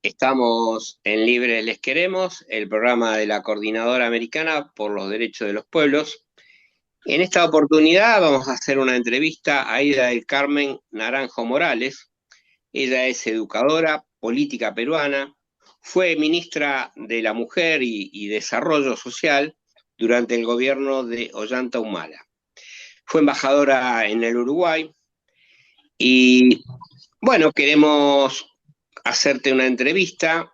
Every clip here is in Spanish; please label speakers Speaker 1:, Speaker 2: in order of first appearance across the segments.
Speaker 1: Estamos en Libre Les Queremos, el programa de la Coordinadora Americana por los Derechos de los Pueblos. En esta oportunidad vamos a hacer una entrevista a Aida del Carmen Naranjo Morales. Ella es educadora, política peruana, fue ministra de la Mujer y Desarrollo Social durante el gobierno de Ollanta Humala. Fue embajadora en el Uruguay y bueno, queremos hacerte una entrevista.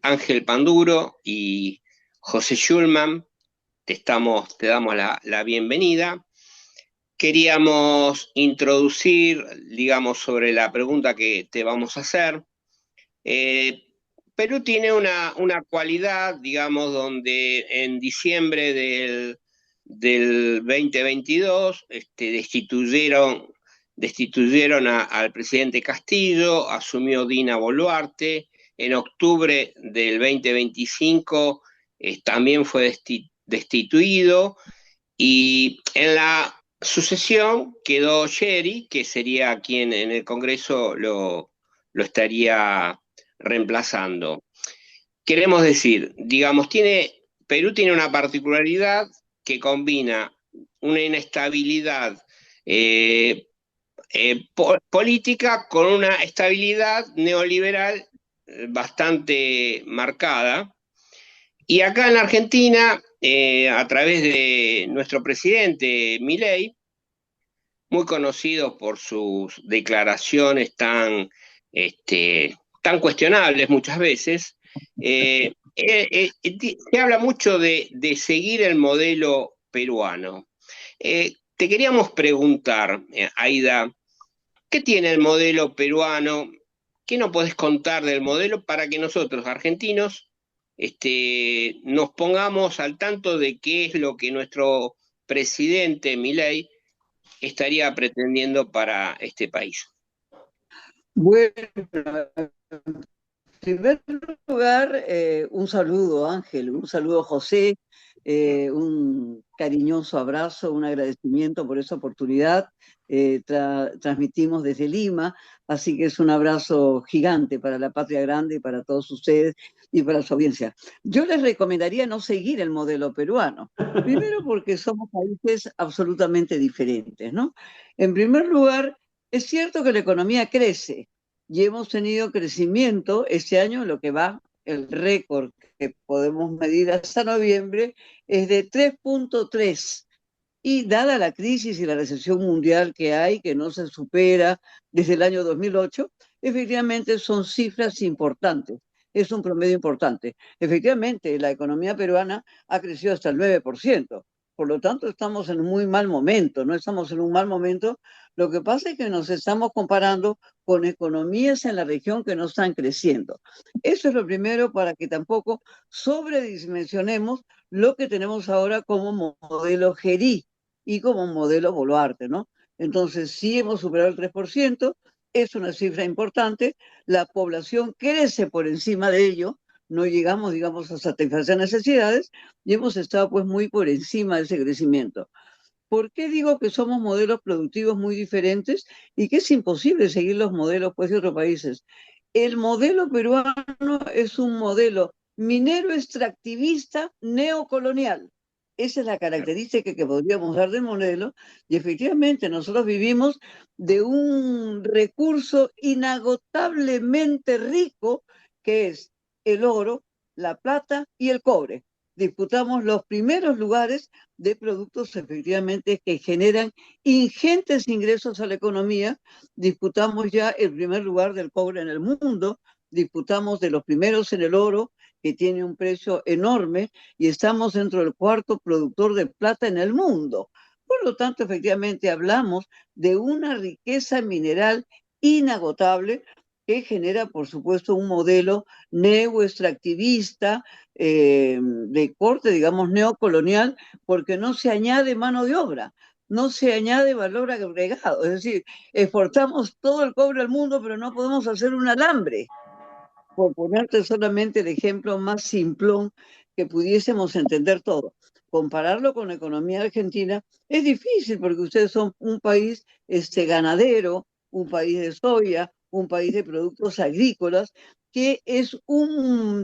Speaker 1: Ángel Panduro y José Schulman, te damos la bienvenida. Queríamos introducir, digamos, sobre la pregunta que te vamos a hacer. Eh, Perú tiene una cualidad, digamos, donde en diciembre del 2022 destituyeron al presidente Castillo, asumió Dina Boluarte. En octubre del 2025 también fue destituido, y en la sucesión quedó Sherry, que sería quien en el Congreso lo estaría reemplazando. Queremos decir, digamos, Perú tiene una particularidad que combina una inestabilidad eh, política con una estabilidad neoliberal bastante marcada. Y acá en la Argentina, a través de nuestro presidente Milei, muy conocido por sus declaraciones tan cuestionables muchas veces, se habla mucho de seguir el modelo peruano. Te queríamos preguntar, Aida, ¿qué tiene el modelo peruano? ¿Qué nos podés contar del modelo para que nosotros, argentinos, nos pongamos al tanto de qué es lo que nuestro presidente Milei estaría pretendiendo para este país?
Speaker 2: Bueno, en primer lugar, un saludo, Ángel, un saludo, José, un cariñoso abrazo, un agradecimiento por esa oportunidad. Transmitimos desde Lima, así que es un abrazo gigante para la Patria Grande y para todos ustedes y para su audiencia. Yo les recomendaría no seguir el modelo peruano, primero porque somos países absolutamente diferentes, ¿no? En primer lugar, es cierto que la economía crece y hemos tenido crecimiento este año, lo que va, el récord que podemos medir hasta noviembre es de 3,3. Y dada la crisis y la recesión mundial que hay, que no se supera desde el año 2008, efectivamente son cifras importantes. Es un promedio importante. Efectivamente, la economía peruana ha crecido hasta el 9%. Por lo tanto, estamos en un muy mal momento, no estamos en un mal momento. Lo que pasa es que nos estamos comparando con economías en la región que no están creciendo. Eso es lo primero, para que tampoco sobredimensionemos lo que tenemos ahora como modelo GERI y como modelo Boluarte, ¿no? Entonces, sí hemos superado el 3%, es una cifra importante, la población crece por encima de ello, no llegamos, digamos, a satisfacer necesidades y hemos estado pues muy por encima de ese crecimiento. ¿Por qué digo que somos modelos productivos muy diferentes y que es imposible seguir los modelos pues, de otros países? El modelo peruano es un modelo minero extractivista neocolonial. Esa es la característica que podríamos dar del modelo, y efectivamente nosotros vivimos de un recurso inagotablemente rico que es el oro, la plata y el cobre. Disputamos los primeros lugares de productos efectivamente que generan ingentes ingresos a la economía. Disputamos ya el primer lugar del cobre en el mundo, disputamos de los primeros en el oro, que tiene un precio enorme, y estamos dentro del cuarto productor de plata en el mundo. Por lo tanto, efectivamente, hablamos de una riqueza mineral inagotable que genera, por supuesto, un modelo neoextractivista, de corte, digamos, neocolonial, porque no se añade mano de obra, no se añade valor agregado. Es decir, exportamos todo el cobre al mundo, pero no podemos hacer un alambre, por ponerte solamente el ejemplo más simplón que pudiésemos entender todo. Compararlo con la economía argentina es difícil porque ustedes son un país ganadero, un país de soya, un país de productos agrícolas, que es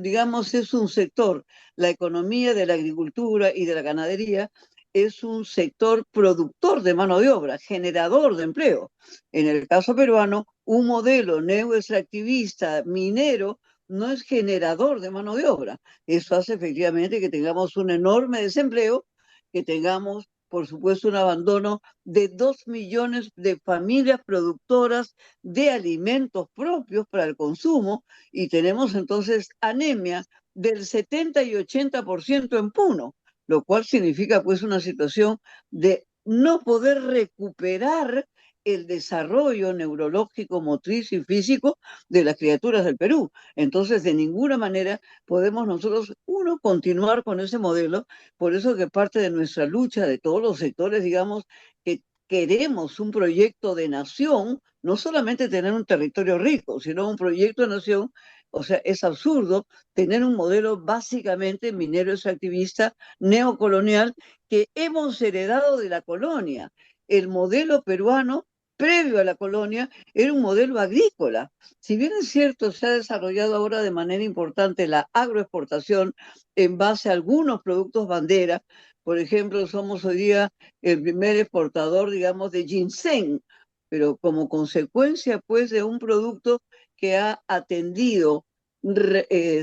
Speaker 2: digamos, es un sector, la economía de la agricultura y de la ganadería es un sector productor de mano de obra, generador de empleo. En el caso peruano, un modelo neoextractivista minero no es generador de mano de obra. Eso hace efectivamente que tengamos un enorme desempleo, que tengamos, por supuesto, un abandono de 2 millones de familias productoras de alimentos propios para el consumo, y tenemos entonces anemia del 70 y 80% en Puno, lo cual significa pues una situación de no poder recuperar el desarrollo neurológico, motriz y físico de las criaturas del Perú. Entonces, de ninguna manera podemos nosotros, uno, continuar con ese modelo. Por eso que parte de nuestra lucha de todos los sectores, digamos, que queremos un proyecto de nación, no solamente tener un territorio rico, sino un proyecto de nación. O sea, es absurdo tener un modelo básicamente minero extractivista, neocolonial, que hemos heredado de la colonia. El modelo peruano, previo a la colonia, era un modelo agrícola. Si bien es cierto, se ha desarrollado ahora de manera importante la agroexportación en base a algunos productos bandera. Por ejemplo, somos hoy día el primer exportador, digamos, de ginseng, pero como consecuencia, pues, de un producto que ha atendido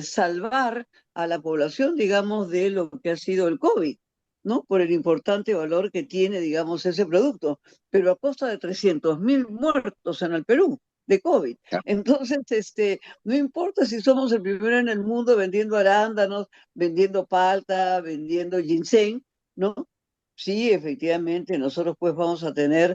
Speaker 2: salvar a la población, digamos, de lo que ha sido el COVID, ¿no? Por el importante valor que tiene, digamos, ese producto, pero a costa de 300.000 muertos en el Perú de COVID. Entonces, no importa si somos el primero en el mundo vendiendo arándanos, vendiendo palta, vendiendo ginseng, ¿no? Sí, efectivamente, nosotros pues vamos a tener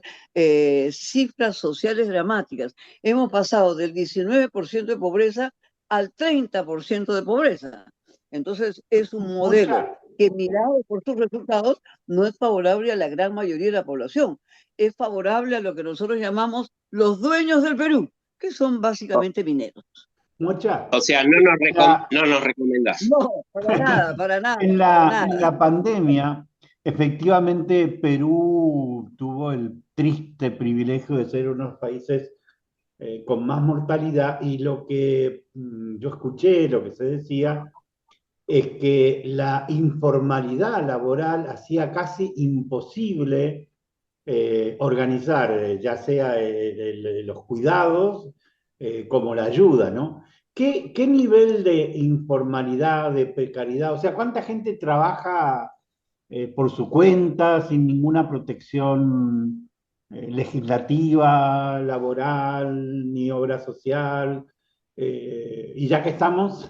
Speaker 2: cifras sociales dramáticas. Hemos pasado del 19% de pobreza al 30% de pobreza. Entonces, es un modelo
Speaker 3: Mocha,
Speaker 2: que, mirado por sus resultados, no es favorable a la gran mayoría de la población. Es favorable a lo que nosotros llamamos los dueños del Perú, que son básicamente mineros.
Speaker 3: Mocha,
Speaker 1: O sea,
Speaker 3: la-
Speaker 1: no nos recomendás.
Speaker 2: No, para nada, para nada,
Speaker 3: en
Speaker 2: para
Speaker 3: en
Speaker 2: nada.
Speaker 3: la pandemia, efectivamente, Perú tuvo el triste privilegio de ser uno de los países con más mortalidad y lo que yo escuché, lo que se decía, es que la informalidad laboral hacía casi imposible organizar, ya sea los cuidados como la ayuda, ¿no? ¿Qué nivel de informalidad, de precariedad? O sea, ¿cuánta gente trabaja por su cuenta, sin ninguna protección legislativa, laboral, ni obra social? Y ya que estamos,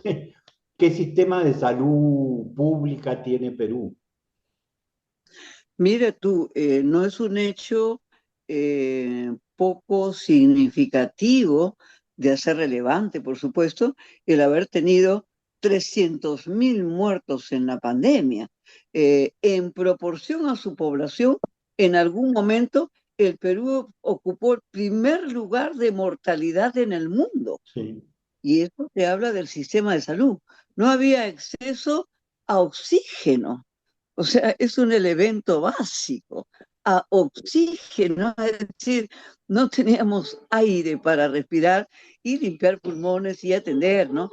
Speaker 3: ¿qué sistema de salud pública tiene Perú?
Speaker 2: Mira tú, no es un hecho poco significativo de hacer relevante, por supuesto, el haber tenido 300.000 muertos en la pandemia. En proporción a su población, en algún momento el Perú ocupó el primer lugar de mortalidad en el mundo.
Speaker 3: Sí.
Speaker 2: Y eso te habla del sistema de salud. No había acceso a oxígeno. O sea, es un elemento básico, a oxígeno, es decir, no teníamos aire para respirar y limpiar pulmones y atender, ¿no?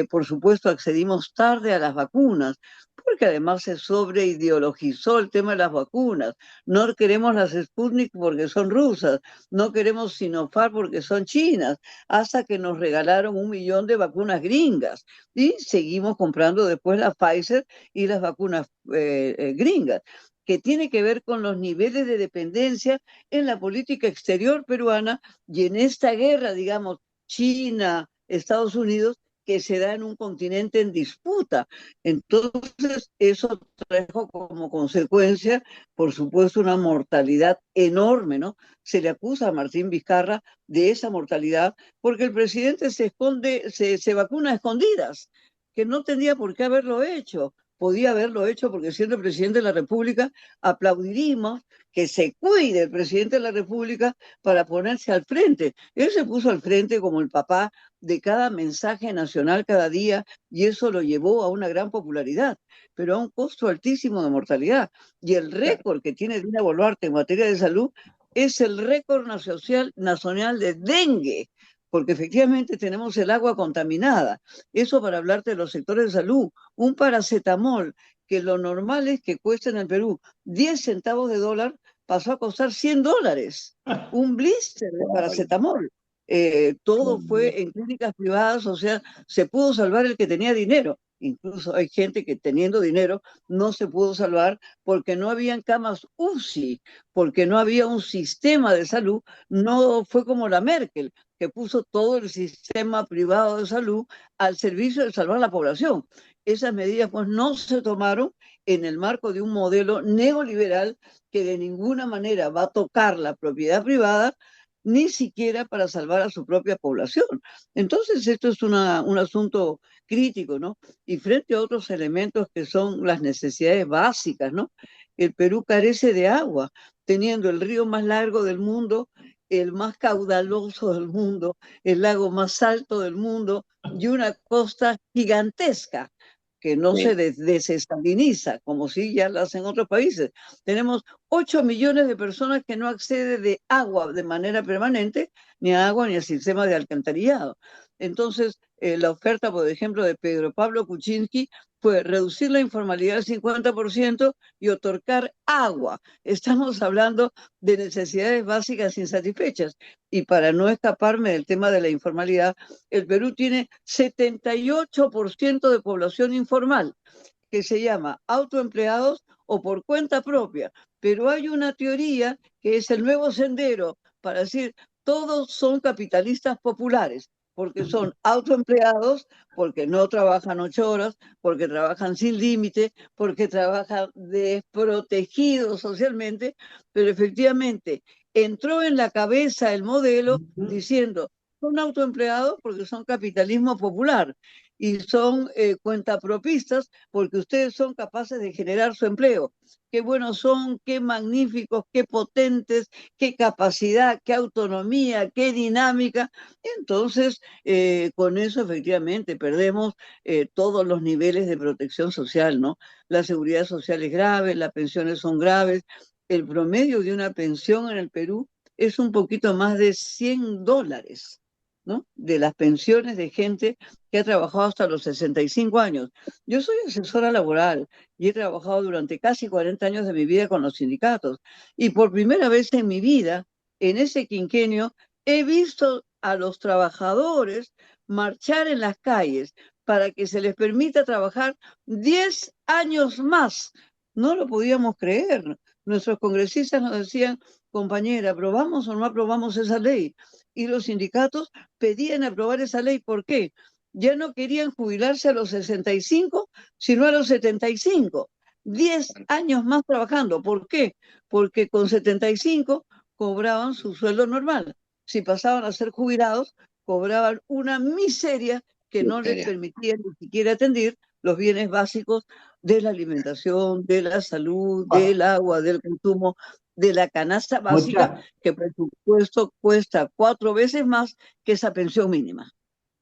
Speaker 2: Por supuesto, accedimos tarde a las vacunas, porque además se sobreideologizó el tema de las vacunas. No queremos las Sputnik porque son rusas, no queremos Sinopharm porque son chinas, hasta que nos regalaron 1 millón de vacunas gringas y seguimos comprando después la Pfizer y las vacunas gringas, que tiene que ver con los niveles de dependencia en la política exterior peruana y en esta guerra, digamos, China, Estados Unidos, que se da en un continente en disputa. Entonces, eso trajo como consecuencia, por supuesto, una mortalidad enorme, ¿no? Se le acusa a Martín Vizcarra de esa mortalidad porque el presidente se esconde, se vacuna a escondidas, que no tendría por qué haberlo hecho. Podía haberlo hecho porque siendo presidente de la República aplaudiríamos que se cuide el presidente de la República para ponerse al frente. Él se puso al frente como el papá de cada mensaje nacional cada día y eso lo llevó a una gran popularidad, pero a un costo altísimo de mortalidad. Y el récord que tiene Dina Boluarte en materia de salud es el récord nacional de dengue. porque efectivamente tenemos el agua contaminada. Eso para hablarte de los sectores de salud. Un paracetamol, que lo normal es que cueste en el Perú 10 centavos de dólar, pasó a costar $100. Un blister de paracetamol. Todo fue en clínicas privadas, o sea, se pudo salvar el que tenía dinero. Incluso hay gente que teniendo dinero no se pudo salvar porque no habían camas UCI, porque no había un sistema de salud. No fue como la Merkel, que puso todo el sistema privado de salud al servicio de salvar la población. Esas medidas pues no se tomaron en el marco de un modelo neoliberal que de ninguna manera va a tocar la propiedad privada, ni siquiera para salvar a su propia población. Entonces, esto es un asunto crítico, ¿no? Y frente a otros elementos que son las necesidades básicas, ¿no? El Perú carece de agua, teniendo el río más largo del mundo, el más caudaloso del mundo, el lago más alto del mundo y una costa gigantesca que no se desaliniza, como sí ya lo hacen otros países. Tenemos 8 millones de personas que no acceden de agua de manera permanente, ni a agua ni al sistema de alcantarillado. Entonces, la oferta, por ejemplo, de Pedro Pablo Kuczynski fue reducir la informalidad al 50% y otorgar agua. Estamos hablando de necesidades básicas insatisfechas. Y para no escaparme del tema de la informalidad, el Perú tiene 78% de población informal, que se llama autoempleados o por cuenta propia. Pero hay una teoría que es el nuevo sendero para decir todos son capitalistas populares, porque son autoempleados, porque no trabajan 8 horas, porque trabajan sin límite, porque trabajan desprotegidos socialmente, pero efectivamente entró en la cabeza el modelo diciendo son autoempleados porque son capitalismo popular y son cuentapropistas porque ustedes son capaces de generar su empleo. Qué buenos son, qué magníficos, qué potentes, qué capacidad, qué autonomía, qué dinámica. Entonces, con eso efectivamente perdemos todos los niveles de protección social, ¿no? La seguridad social es grave, las pensiones son graves. El promedio de una pensión en el Perú es un poquito más de $100, ¿no? De las pensiones de gente que ha trabajado hasta los 65 años. Yo soy asesora laboral y he trabajado durante casi 40 años de mi vida con los sindicatos. Y por primera vez en mi vida, en ese quinquenio, he visto a los trabajadores marchar en las calles para que se les permita trabajar 10 años más. No lo podíamos creer. Nuestros congresistas nos decían, compañera, ¿aprobamos o no aprobamos esa ley? Y los sindicatos pedían aprobar esa ley. ¿Por qué? Ya no querían jubilarse a los 65, sino a los 75. 10 años más trabajando. ¿Por qué? Porque con 75 cobraban su sueldo normal. Si pasaban a ser jubilados, cobraban una miseria que no les permitía ni siquiera atender los bienes básicos de la alimentación, de la salud, del agua, del consumo, de la canasta básica, que por supuesto cuesta 4 veces más que esa pensión mínima.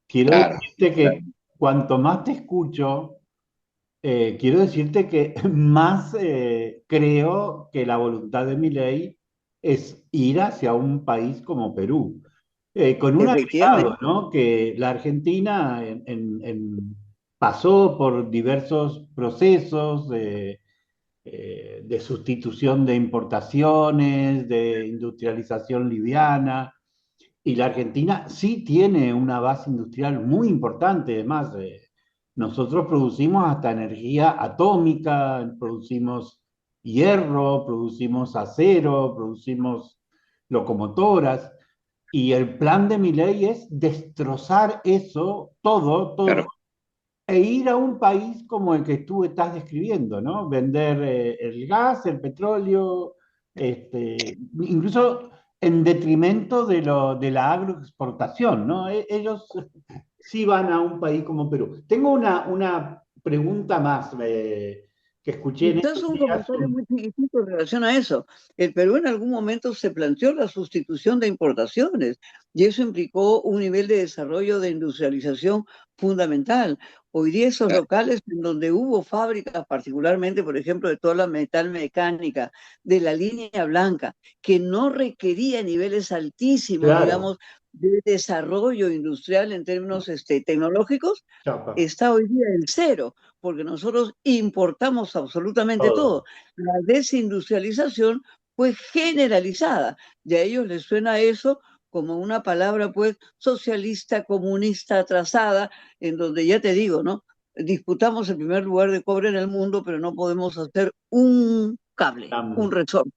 Speaker 3: Quiero decirte que cuanto más te escucho, quiero decirte que más creo que la voluntad de Milei es ir hacia un país como Perú. Con un agregado, ¿no? Que la Argentina pasó por diversos procesos de sustitución de importaciones, de industrialización liviana, y la Argentina sí tiene una base industrial muy importante. Además, nosotros producimos hasta energía atómica, producimos hierro, producimos acero, producimos locomotoras. Y el plan de Milei es destrozar eso, todo,
Speaker 1: Claro.
Speaker 3: e ir a un país como el que tú estás describiendo, ¿no? Vender el gas, el petróleo, incluso en detrimento de la agroexportación, ¿no? Ellos sí van a un país como Perú. Tengo una pregunta más que escuché en
Speaker 2: Entonces,
Speaker 3: estos
Speaker 2: un
Speaker 3: días.
Speaker 2: comentario muy chiquitito en relación a eso. El Perú en algún momento se planteó la sustitución de importaciones y eso implicó un nivel de desarrollo de industrialización fundamental. Hoy día esos locales en donde hubo fábricas, particularmente, por ejemplo, de toda la metalmecánica, de la línea blanca, que no requería niveles altísimos,
Speaker 3: Claro.
Speaker 2: digamos, de desarrollo industrial en términos tecnológicos,
Speaker 3: Chapa,
Speaker 2: está hoy día en cero, porque nosotros importamos absolutamente todo.
Speaker 3: todo.
Speaker 2: La desindustrialización fue generalizada, y a ellos les suena eso como una palabra pues socialista, comunista, atrasada, en donde ya te digo, ¿no? Disputamos el primer lugar de cobre en el mundo, pero no podemos hacer un cable, un
Speaker 3: Cambio.
Speaker 2: resorte.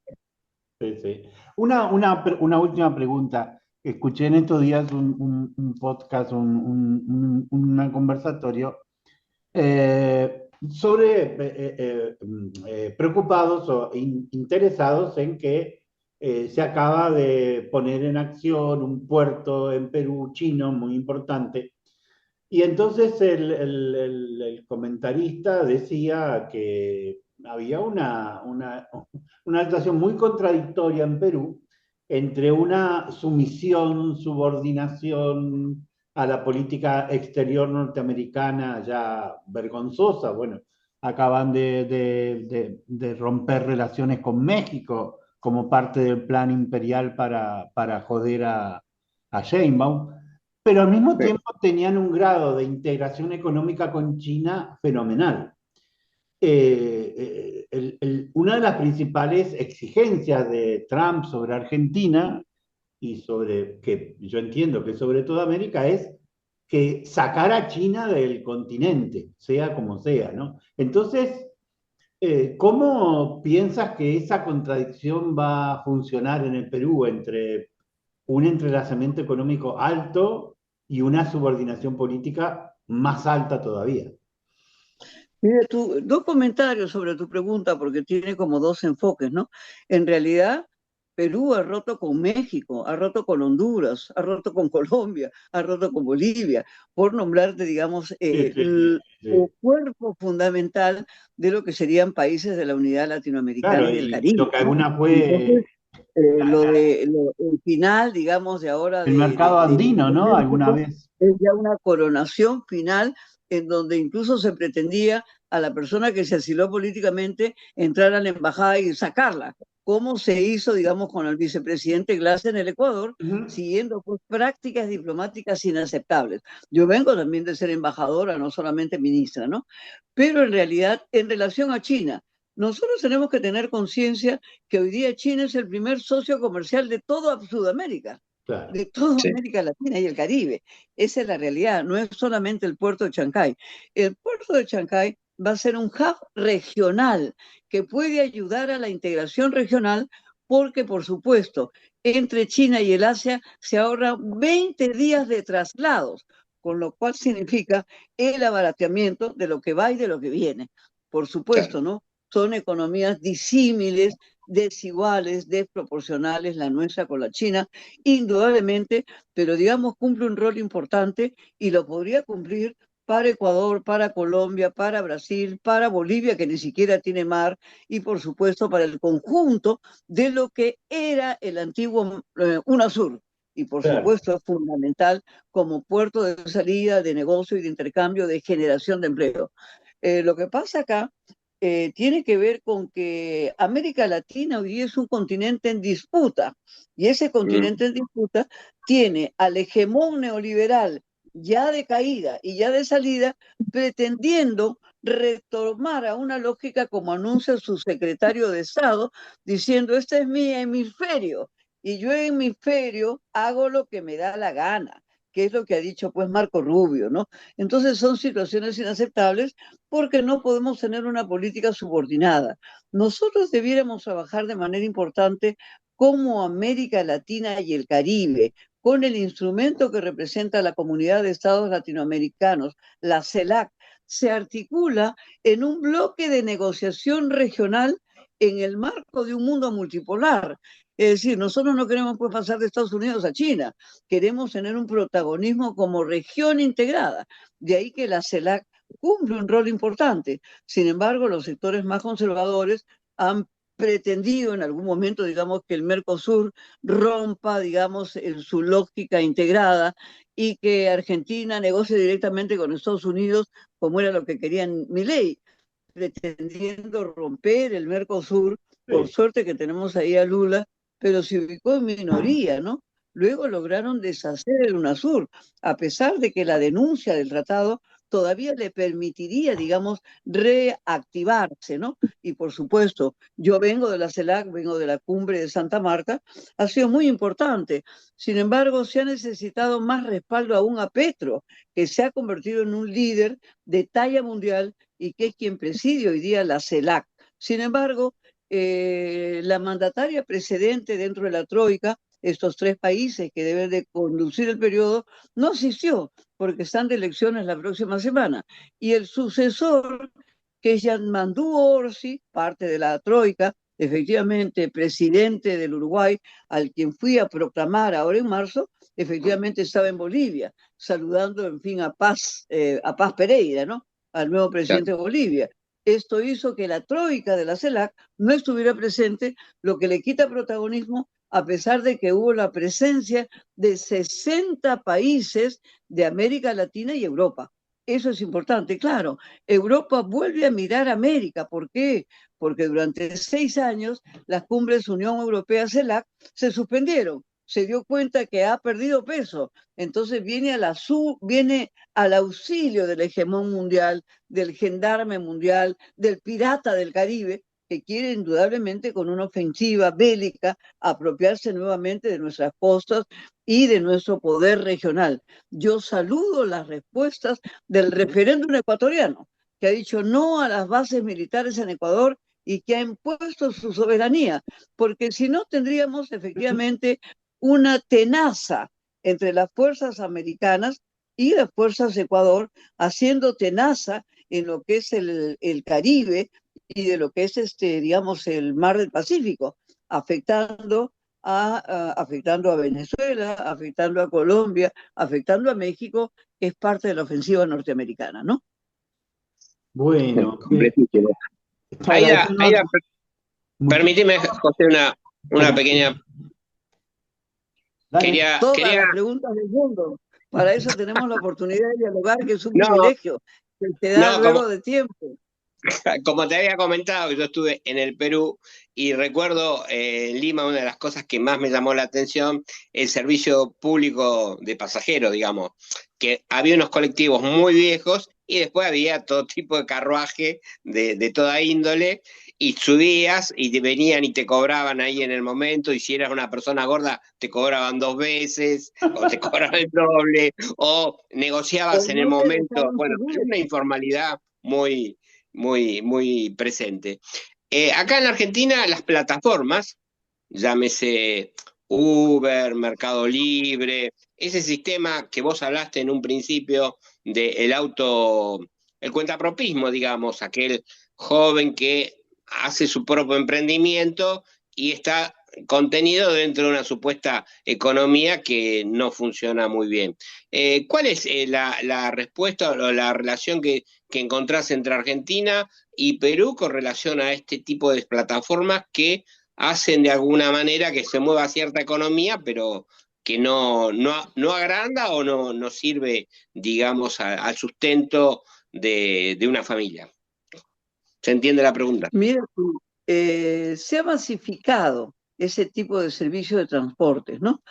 Speaker 3: Sí, sí. Una última pregunta. Escuché en estos días un podcast, un conversatorio sobre preocupados o interesados en que se acaba de poner en acción un puerto en Perú chino muy importante. Y entonces el comentarista decía que había una situación muy contradictoria en Perú entre una sumisión, subordinación a la política exterior norteamericana ya vergonzosa. Bueno, acaban de romper relaciones con México como parte del plan imperial para joder a Sheinbaum, pero al mismo
Speaker 1: Sí.
Speaker 3: tiempo tenían un grado de integración económica con China fenomenal. Una de las principales exigencias de Trump sobre Argentina y sobre, que yo entiendo que sobre toda América, es que sacar a China del continente, sea como sea, ¿no? Entonces, ¿cómo piensas que esa contradicción va a funcionar en el Perú entre un entrelazamiento económico alto y una subordinación política más alta todavía?
Speaker 2: Mira, dos comentarios sobre tu pregunta, porque tiene como dos enfoques, ¿no? En realidad, Perú ha roto con México, ha roto con Honduras, ha roto con Colombia, ha roto con Bolivia, por nombrarte, digamos,
Speaker 3: Sí, sí, sí,
Speaker 2: el
Speaker 3: sí.
Speaker 2: cuerpo fundamental de lo que serían países de la unidad latinoamericana
Speaker 3: Claro,
Speaker 2: y del
Speaker 3: y lo
Speaker 2: Caribe,
Speaker 3: que
Speaker 2: ¿no?
Speaker 3: alguna fue
Speaker 2: Entonces, el final, digamos, de ahora
Speaker 3: el mercado andino,
Speaker 2: de
Speaker 3: ¿no? Alguna
Speaker 2: México
Speaker 3: vez.
Speaker 2: es ya una coronación final en donde incluso se pretendía a la persona que se asiló políticamente entrar a la embajada y sacarla, como se hizo, digamos, con el vicepresidente Glass en el Ecuador,
Speaker 3: Ujú.
Speaker 2: siguiendo pues, prácticas diplomáticas inaceptables. Yo vengo también de ser embajadora, no solamente ministra, ¿no? Pero en realidad, en relación a China, nosotros tenemos que tener conciencia que hoy día China es el primer socio comercial de toda Sudamérica,
Speaker 3: Claro,
Speaker 2: de toda
Speaker 1: Sí.
Speaker 2: América Latina y el Caribe. Esa es la realidad, no es solamente el puerto de Chancay. El puerto de Chancay va a ser un hub regional que puede ayudar a la integración regional porque, por supuesto, entre China y el Asia se ahorran 20 días de traslados, con lo cual significa el abaratamiento de lo que va y de lo que viene. Por
Speaker 1: Claro.
Speaker 2: supuesto, ¿no? Son economías disímiles, desiguales, desproporcionales, la nuestra con la China, indudablemente, pero digamos cumple un rol importante y lo podría cumplir para Ecuador, para Colombia, para Brasil, para Bolivia, que ni siquiera tiene mar, y por supuesto para el conjunto de lo que era el antiguo UNASUR. Y por
Speaker 3: claro.
Speaker 2: supuesto es fundamental como puerto de salida, de negocio y de intercambio, de generación de empleo. Lo que pasa acá tiene que ver con que América Latina hoy día es un continente en disputa y ese
Speaker 1: Mm.
Speaker 2: continente en disputa tiene al hegemón neoliberal ya de caída y ya de salida pretendiendo retomar a una lógica como anuncia su secretario de Estado diciendo este es mi hemisferio y yo en mi hemisferio hago lo que me da la gana, que es lo que ha dicho pues Marco Rubio, ¿no? Entonces son situaciones inaceptables porque no podemos tener una política subordinada. Nosotros debiéramos trabajar de manera importante como América Latina y el Caribe, con el instrumento que representa la Comunidad de Estados Latinoamericanos, la CELAC, se articula en un bloque de negociación regional en el marco de un mundo multipolar. Es decir, nosotros no queremos pues, pasar de Estados Unidos a China, queremos tener un protagonismo como región integrada. De ahí que la CELAC cumple un rol importante. Sin embargo, los sectores más conservadores han pretendido en algún momento, digamos, que el Mercosur rompa, digamos, su lógica integrada y que Argentina negocie directamente con Estados Unidos, como era lo que querían Milei, pretendiendo romper el Mercosur. Por
Speaker 3: Sí.
Speaker 2: suerte que tenemos ahí a Lula, pero se ubicó en minoría, ¿no? luego lograron deshacer el UNASUR, a pesar de que la denuncia del tratado todavía le permitiría, digamos, reactivarse, ¿no? Y por supuesto, yo vengo de la CELAC, vengo de la cumbre de Santa Marta, ha sido muy importante. Sin embargo, se ha necesitado más respaldo aún a Petro, que se ha convertido en un líder de talla mundial y que es quien preside hoy día la CELAC. Sin embargo, la mandataria precedente dentro de la Troika, estos tres países que deben de conducir el periodo, no asistió porque están de elecciones la próxima semana. Y el sucesor, que es Yamandú Orsi, parte de la Troika, efectivamente presidente del Uruguay, al quien fui a proclamar ahora en marzo, efectivamente estaba en Bolivia, saludando, en fin, a Paz Pereira, ¿no? Al nuevo presidente de Bolivia. Esto hizo que la troika de la CELAC no estuviera presente, lo que le quita protagonismo a pesar de que hubo la presencia de 60 países de América Latina y Europa. Eso es importante, claro. Europa vuelve a mirar a América. ¿Por qué? Porque durante 6 años las cumbres Unión Europea-CELAC se suspendieron. Se dio cuenta que ha perdido peso. Entonces viene al auxilio del hegemón mundial, del gendarme mundial, del pirata del Caribe, que quiere indudablemente con una ofensiva bélica apropiarse nuevamente de nuestras costas y de nuestro poder regional. Yo saludo las respuestas del referéndum ecuatoriano, que ha dicho no a las bases militares en Ecuador y que ha impuesto su soberanía, porque si no tendríamos efectivamente una tenaza entre las fuerzas americanas y las fuerzas de Ecuador, haciendo tenaza en lo que es el Caribe y de lo que es, digamos, el mar del Pacífico, afectando a Venezuela, afectando a Colombia, afectando a México, que es parte de la ofensiva norteamericana, ¿no?
Speaker 3: Bueno,
Speaker 1: Aida, permíteme, José, una pequeña...
Speaker 2: Todas las preguntas del mundo. Para eso tenemos la oportunidad de dialogar, que es un privilegio que se da luego de tiempo.
Speaker 1: Como te había comentado, yo estuve en el Perú y recuerdo en Lima una de las cosas que más me llamó la atención, el servicio público de pasajeros, digamos, que había unos colectivos muy viejos y después había todo tipo de carruaje de toda índole y subías y te venían y te cobraban ahí en el momento, y si eras una persona gorda te cobraban 2 veces o te cobraban el doble o negociabas en el momento. Bueno, una informalidad muy presente. Acá en Argentina las plataformas, llámese Uber, Mercado Libre, ese sistema que vos hablaste en un principio del el cuentapropismo, digamos, aquel joven que hace su propio emprendimiento y está contenido dentro de una supuesta economía que no funciona muy bien. ¿Cuál es la respuesta o la relación que encontrás entre Argentina y Perú con relación a este tipo de plataformas que hacen de alguna manera que se mueva cierta economía, pero que no agranda o no sirve, digamos, al sustento de una familia? ¿Se entiende la pregunta?
Speaker 2: Mira, se ha masificado ese tipo de servicio de transportes, ¿no?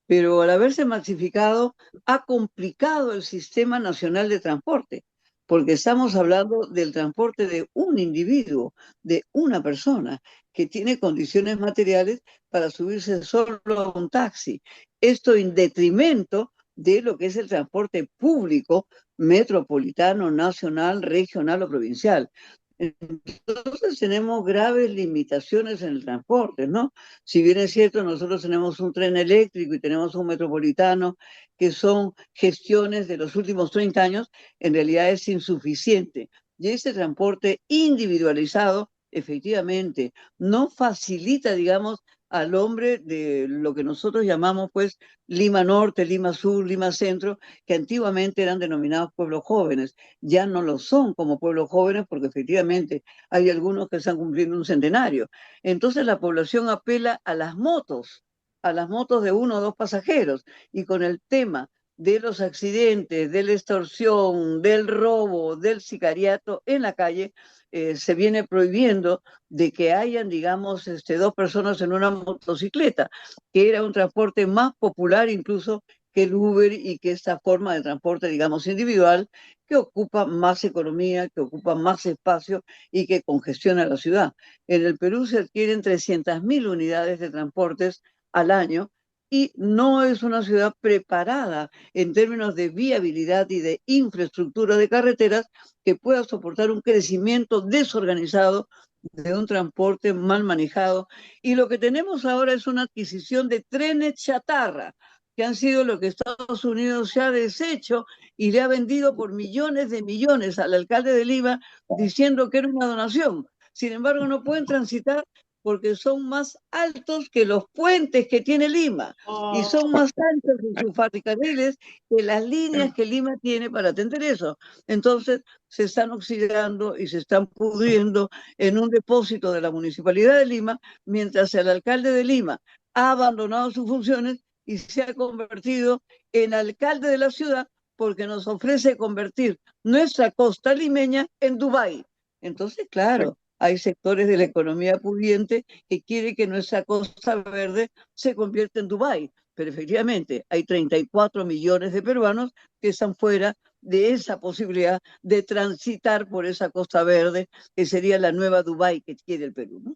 Speaker 2: Pero al haberse masificado, ha complicado el sistema nacional de transporte, porque estamos hablando del transporte de un individuo, de una persona que tiene condiciones materiales para subirse solo a un taxi. Esto en detrimento de lo que es el transporte público, metropolitano, nacional, regional o provincial. Entonces tenemos graves limitaciones en el transporte, ¿no? Si bien es cierto, nosotros tenemos un tren eléctrico y tenemos un metropolitano, que son gestiones de los últimos 30 años, en realidad es insuficiente. Y ese transporte individualizado, efectivamente, no facilita, digamos, al hombre de lo que nosotros llamamos, pues, Lima Norte, Lima Sur, Lima Centro, que antiguamente eran denominados pueblos jóvenes. Ya no lo son como pueblos jóvenes porque efectivamente hay algunos que están cumpliendo un centenario. Entonces la población apela a las motos de 1 o 2 pasajeros, y con el tema de los accidentes, de la extorsión, del robo, del sicariato en la calle, se viene prohibiendo de que hayan, digamos, dos personas en una motocicleta, que era un transporte más popular incluso que el Uber y que esta forma de transporte, digamos, individual, que ocupa más economía, que ocupa más espacio y que congestiona la ciudad. En el Perú se adquieren 300.000 unidades de transportes al año y no es una ciudad preparada en términos de viabilidad y de infraestructura de carreteras que pueda soportar un crecimiento desorganizado de un transporte mal manejado. Y lo que tenemos ahora es una adquisición de trenes chatarra, que han sido lo que Estados Unidos se ha deshecho y le ha vendido por millones de millones al alcalde de Lima diciendo que era una donación. Sin embargo, no pueden transitar porque son más altos que los puentes que tiene Lima y son más anchos en sus ferrocarriles que las líneas que Lima tiene para atender eso. Entonces, se están oxidando y se están pudriendo en un depósito de la Municipalidad de Lima, mientras el alcalde de Lima ha abandonado sus funciones y se ha convertido en alcalde de la ciudad porque nos ofrece convertir nuestra costa limeña en Dubái. Entonces, claro, hay sectores de la economía pudiente que quieren que nuestra costa verde se convierta en Dubái, pero efectivamente hay 34 millones de peruanos que están fuera de esa posibilidad de transitar por esa costa verde, que sería la nueva Dubái que quiere el Perú, ¿no?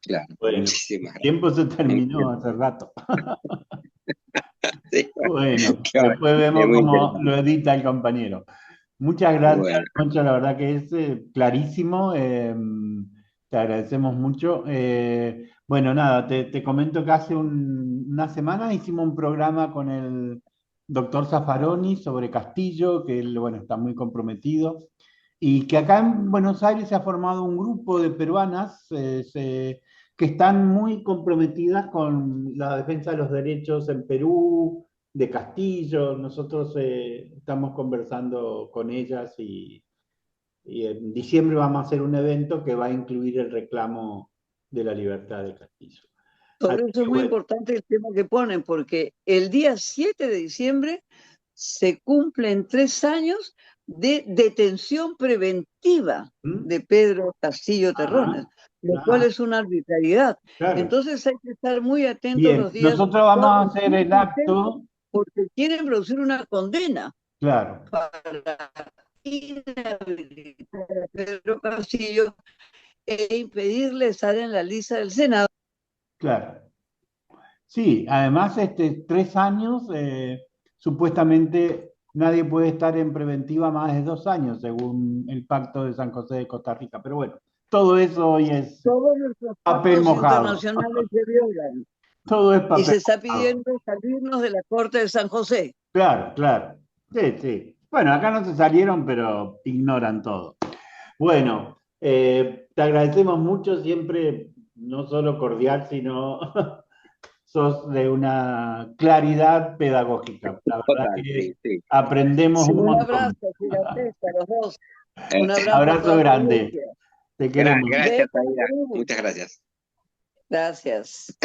Speaker 1: Claro,
Speaker 3: Bueno,
Speaker 1: muchísimas
Speaker 3: el tiempo se terminó hace rato. Bueno, después vemos cómo lo edita el compañero. Muchas gracias,
Speaker 1: Bueno,
Speaker 3: Concha, la verdad que es clarísimo. Te agradecemos mucho. Bueno, nada, te comento que hace una semana hicimos un programa con el doctor Zaffaroni sobre Castillo, que él, bueno, está muy comprometido, y que acá en Buenos Aires se ha formado un grupo de peruanas que están muy comprometidas con la defensa de los derechos en Perú, de Castillo. Nosotros estamos conversando con ellas y en diciembre vamos a hacer un evento que va a incluir el reclamo de la libertad de Castillo.
Speaker 2: Por
Speaker 3: Así
Speaker 2: eso es
Speaker 3: que
Speaker 2: muy
Speaker 3: bueno,
Speaker 2: importante el tema que ponen, porque el día 7 de diciembre se cumplen 3 años de detención preventiva
Speaker 3: ¿Mm?
Speaker 2: de Pedro Castillo Terrones,
Speaker 3: Ajá,
Speaker 2: lo cual
Speaker 3: ajá,
Speaker 2: es una arbitrariedad.
Speaker 3: claro.
Speaker 2: Entonces hay que estar muy atentos
Speaker 3: Bien,
Speaker 2: los días
Speaker 3: nosotros vamos a
Speaker 2: 4,
Speaker 3: hacer
Speaker 2: 5
Speaker 3: el
Speaker 2: y 6,
Speaker 3: acto,
Speaker 2: porque quieren producir una condena
Speaker 3: claro,
Speaker 2: para inhabilitar a Pedro Castillo e impedirle estar en la lista del Senado.
Speaker 3: claro. Sí, además, 3 años, supuestamente nadie puede estar en preventiva más de 2 años, según el Pacto de San José de Costa Rica. Pero bueno, todo eso hoy es
Speaker 2: Todos nuestros
Speaker 3: papel
Speaker 2: pactos
Speaker 3: mojado.
Speaker 2: internacionales se violan
Speaker 3: Todo es
Speaker 2: y
Speaker 3: papel
Speaker 2: se está
Speaker 3: mojado.
Speaker 2: pidiendo salirnos de la Corte de San José.
Speaker 3: Claro, claro. Sí, sí. Bueno, acá no se salieron, pero ignoran todo. Bueno, te agradecemos mucho, siempre, no solo cordial, sino sos de una claridad pedagógica. La verdad
Speaker 1: total,
Speaker 3: que
Speaker 1: sí, sí.
Speaker 3: aprendemos
Speaker 2: Sí,
Speaker 3: un
Speaker 2: un
Speaker 3: montón.
Speaker 2: abrazo gigantesco a los dos.
Speaker 1: Eh,
Speaker 2: Un abrazo a
Speaker 3: Abrazo
Speaker 2: toda tu
Speaker 3: grande.
Speaker 2: audiencia.
Speaker 3: Te queremos.
Speaker 1: gracias,
Speaker 2: Besos a
Speaker 1: Aida.
Speaker 2: Perú.
Speaker 1: Muchas gracias.
Speaker 2: Gracias.